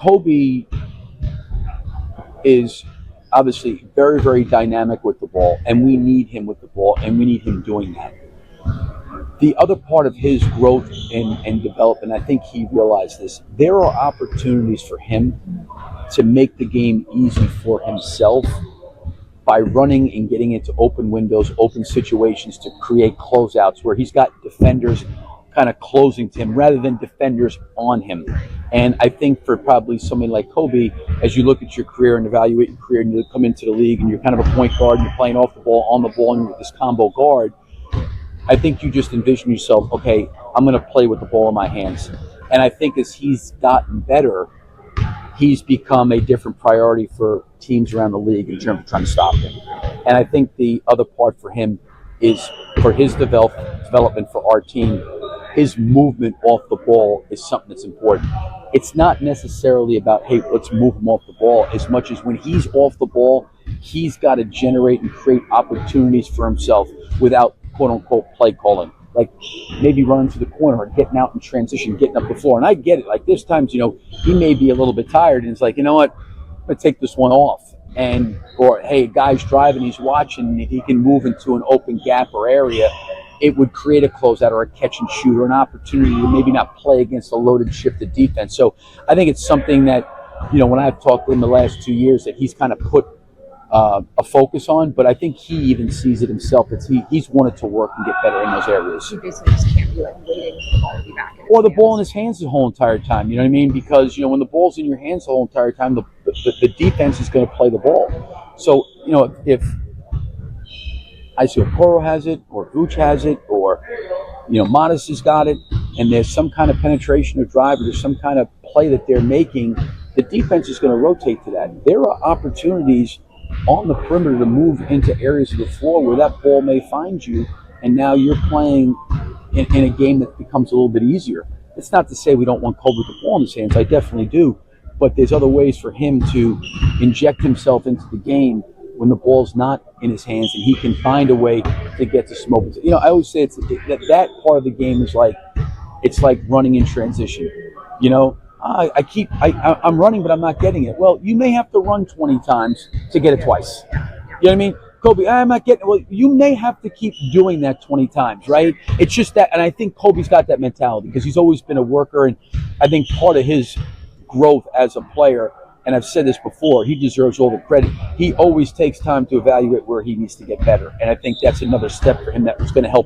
Kobe is obviously very, very dynamic with the ball, and we need him with the ball, and we need him doing that. The other part of his growth and development, I think he realized this, there are opportunities for him to make the game easy for himself by running and getting into open windows, open situations to create closeouts where he's got defenders kind of closing to him rather than defenders on him. And I think for probably somebody like Kobe, as you look at your career and evaluate your career and you come into the league and you're kind of a point guard and you're playing off the ball, on the ball, and you're this combo guard, I think you just envision yourself, okay, I'm going to play with the ball in my hands. And I think as he's gotten better, he's become a different priority for teams around the league in terms of trying to stop him. And I think the other part for him is for his development for our team, his movement off the ball is something that's important. It's not necessarily about, hey, let's move him off the ball, as much as when he's off the ball, he's got to generate and create opportunities for himself without quote-unquote play calling. Like maybe running to the corner or getting out in transition, getting up the floor. And I get it. Like there's times, he may be a little bit tired and it's like, you know what, I'm going to take this one off. Or, hey, guy's driving, he's watching, if he can move into an open gap or area, it would create a closeout or a catch and shoot or an opportunity to maybe not play against a loaded, shifted defense. So I think it's something that, when I've talked to him the last 2 years, that he's kind of put a focus on, but I think he even sees it himself that he's wanted to work and get better in those areas. He basically just can't be waiting for the ball to be back in his or the hands. ball in his hands the whole entire time. You know what I mean? Because when the ball's in your hands the whole entire time, the defense is going to play the ball. So if Isaiah Okoro has it, or Vooch has it, or Modest has got it, and there's some kind of penetration or drive, or there's some kind of play that they're making, the defense is going to rotate to that. There are opportunities on the perimeter to move into areas of the floor where that ball may find you, and now you're playing in a game that becomes a little bit easier. It's not to say we don't want Kobe with the ball in his hands. I definitely do. But there's other ways for him to inject himself into the game when the ball's not in his hands, and he can find a way to get to smoke. I always say that part of the game is it's like running in transition. I'm running, but I'm not getting it. Well, you may have to run 20 times to get it twice. You know what I mean? Kobe, I'm not getting it. Well, you may have to keep doing that 20 times, right? It's just that, and I think Kobe's got that mentality because he's always been a worker, and I think part of his growth as a player, and I've said this before, he deserves all the credit. He always takes time to evaluate where he needs to get better, and I think that's another step for him that was going to help